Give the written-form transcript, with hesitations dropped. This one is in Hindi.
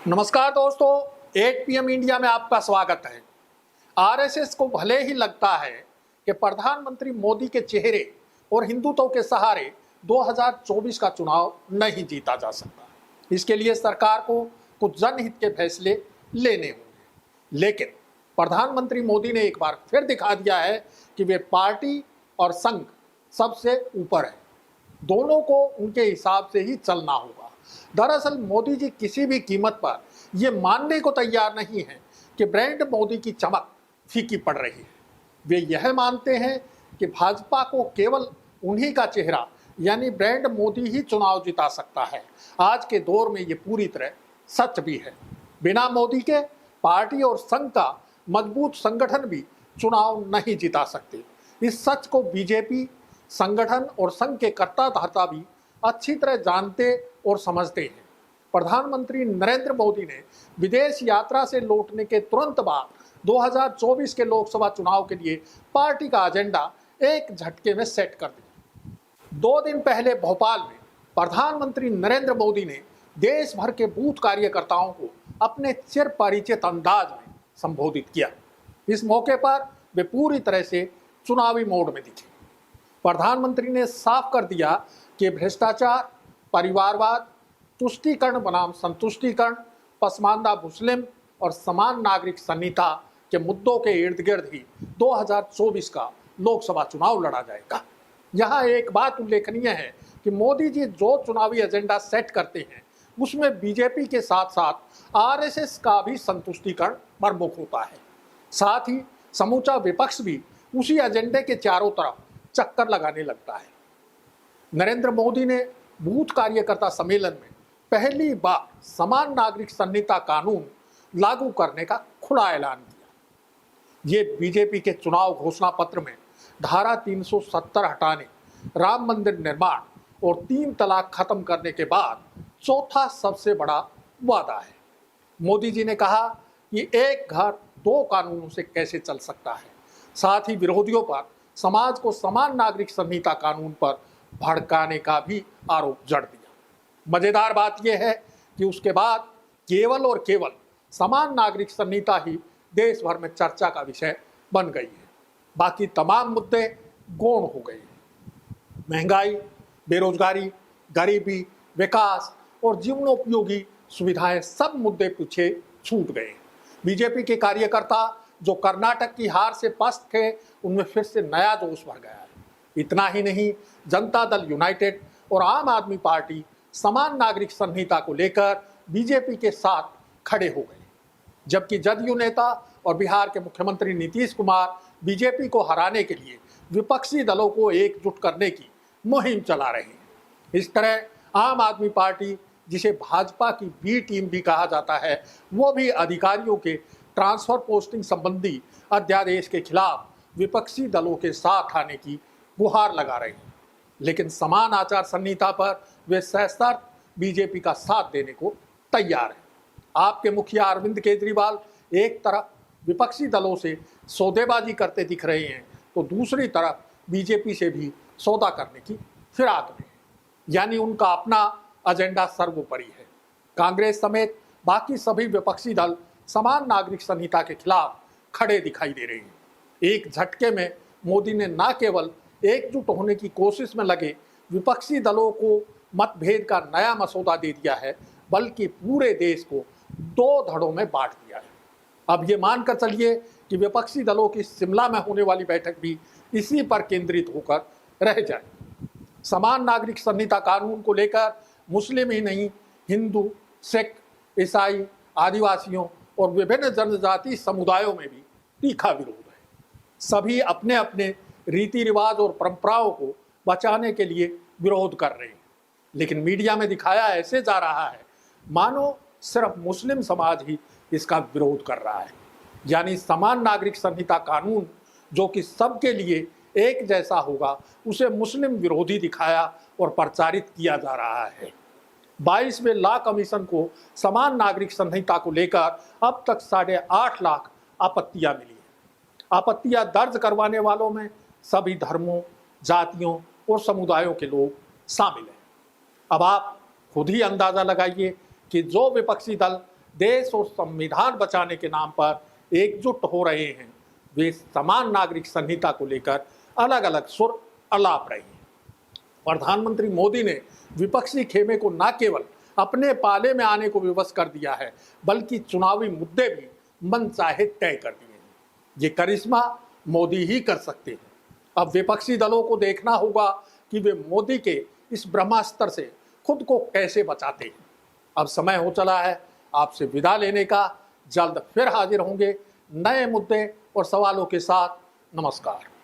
नमस्कार दोस्तों, 8 PM इंडिया में आपका स्वागत है। आरएसएस को भले ही लगता है कि प्रधानमंत्री मोदी के चेहरे और हिंदुत्व के सहारे 2024 का चुनाव नहीं जीता जा सकता। इसके लिए सरकार को कुछ जनहित के फैसले लेने होंगे। लेकिन प्रधानमंत्री मोदी ने एक बार फिर दिखा दिया है कि वे पार्टी और संघ सबसे ऊपर है। दोनों को उनके हिसाब से ही चलना होगा। दरअसल मोदी जी किसी भी कीमत पर यह मानने को तैयार नहीं है कि ब्रांड मोदी की चमक फीकी पड़ रही है। वे यह मानते हैं कि भाजपा को केवल उन्हीं का चेहरा यानी ब्रांड मोदी ही चुनाव जिता सकता है। आज के दौर में ये पूरी तरह सच भी है। बिना मोदी के पार्टी और संघ का मजबूत संगठन भी चुनाव नहीं जिता सकते। इस सच को बीजेपी संगठन और संघ के कर्ता धर्ता भी अच्छी तरह जानते और समझते हैं। प्रधानमंत्री नरेंद्र मोदी ने विदेश यात्रा से लौटने के तुरंत बाद 2024 के लोकसभा चुनाव के लिए पार्टी का एजेंडा एक झटके में सेट कर दिया। 2 दिन पहले भोपाल में प्रधानमंत्री नरेंद्र मोदी ने देश भर के बूथ कार्यकर्ताओं को अपने चिर परिचित अंदाज में संबोधित किया। इस मौके पर वे पूरी तरह से चुनावी मोड में दिखे। प्रधानमंत्री ने साफ कर दिया कि भ्रष्टाचार, परिवारवाद, तुष्टीकरण बनाम संतुष्टीकरण, पसमानदा मुस्लिम और समान नागरिक संहिता के मुद्दों के इर्द गिर्द ही 2024 का लोकसभा चुनाव लड़ा जाएगा। यहाँ एक बात उल्लेखनीय है कि मोदी जी जो चुनावी एजेंडा सेट करते हैं उसमें बीजेपी के साथ साथ आरएसएस का भी संतुष्टीकरण प्रमुख होता है। साथ ही समूचा विपक्ष भी उसी एजेंडे के चारों तरफ चक्कर लगाने लगता है। नरेंद्र मोदी ने बूथ कार्यकर्ता सम्मेलन में पहली बार समान नागरिक संहिता कानून लागू करने का खुला ऐलान किया। ये बीजेपी के चुनाव घोषणा पत्र में धारा 370 हटाने, राम मंदिर निर्माण और 3 तलाक खत्म करने के बाद चौथा सबसे बड़ा वादा है। मोदी जी ने कहा कि एक घर 2 कानूनों से कैसे चल सकता है। साथ ही विरोधियों पर समाज को समान नागरिक संहिता कानून पर भड़काने का भी आरोप जड़ दिया। मजेदार बात यह है कि उसके बाद केवल और केवल समान नागरिक संहिता ही देश भर में चर्चा का विषय बन गई है। बाकी तमाम मुद्दे गौण हो गए हैं। महंगाई, बेरोजगारी, गरीबी, विकास और जीवनोपयोगी सुविधाएं सब मुद्दे पीछे छूट गए। बीजेपी के कार्यकर्ता जो कर्नाटक की हार से पस्त थे, उनमें फिर से नया जोश भर गया है। इतना ही नहीं, जनता दल यूनाइटेड और आम आदमी पार्टी समान नागरिक संहिता को लेकर बीजेपी के साथ खड़े हो गए, जबकि जदयू नेता और बिहार के मुख्यमंत्री नीतीश कुमार बीजेपी को हराने के लिए विपक्षी दलों को एकजुट करने की मुहिम चला रहे हैं। इस तरह आम आदमी पार्टी, जिसे भाजपा की बी टीम भी कहा जाता है, वो भी अधिकारियों के ट्रांसफर पोस्टिंग संबंधी अध्यादेश के खिलाफ विपक्षी दलों के साथ आने की गुहार लगा रहे हैं। लेकिन समान आचार संहिता पर वे सशर्त बीजेपी का साथ देने को तैयार हैं। आपके मुखिया अरविंद केजरीवाल एक तरफ विपक्षी दलों से सौदेबाजी करते दिख रहे हैं, तो दूसरी तरफ बीजेपी से भी सौदा करने की फिराक में है। यानी उनका अपना एजेंडा सर्वोपरि है। कांग्रेस समेत बाकी सभी विपक्षी दल समान नागरिक संहिता के खिलाफ खड़े दिखाई दे रहे हैं। एक झटके में मोदी ने न केवल एकजुट होने की कोशिश में लगे विपक्षी दलों को मतभेद का नया मसौदा दे दिया है, बल्कि पूरे देश को 2 धड़ों में बांट दिया है। अब ये मानकर चलिए कि विपक्षी दलों की शिमला में होने वाली बैठक भी इसी पर केंद्रित होकर रह जाए। समान नागरिक संहिता कानून को लेकर मुस्लिम ही नहीं, हिंदू, सिख, ईसाई, आदिवासियों और विभिन्न जनजाति समुदायों में भी तीखा विरोध है। सभी अपने अपने रीति रिवाज और परंपराओं को बचाने के लिए विरोध कर रहे हैं, लेकिन मीडिया में दिखाया ऐसे जा रहा है मानो सिर्फ मुस्लिम समाज ही इसका विरोध कर रहा है। यानी समान नागरिक संहिता कानून जो कि सबके लिए एक जैसा होगा, उसे मुस्लिम विरोधी दिखाया और प्रचारित किया जा रहा है। 22वें लॉ कमीशन को समान नागरिक संहिता को लेकर अब तक 8.5 लाख आपत्तियां मिली हैं। आपत्तियां दर्ज करवाने वालों में सभी धर्मों, जातियों और समुदायों के लोग शामिल हैं। अब आप खुद ही अंदाजा लगाइए कि जो विपक्षी दल देश और संविधान बचाने के नाम पर एकजुट हो रहे हैं, वे समान नागरिक संहिता को लेकर अलग अलग सुर अलाप रहे हैं। प्रधानमंत्री मोदी ने विपक्षी खेमे को न केवल अपने पाले में आने को विवश कर दिया है, बल्कि चुनावी मुद्दे भी मनचाहे तय कर दिए हैं। ये करिश्मा मोदी ही कर सकते हैं। अब विपक्षी दलों को देखना होगा कि वे मोदी के इस ब्रह्मास्त्र से खुद को कैसे बचाते हैं। अब समय हो चला है आपसे विदा लेने का। जल्द फिर हाजिर होंगे नए मुद्दे और सवालों के साथ। नमस्कार।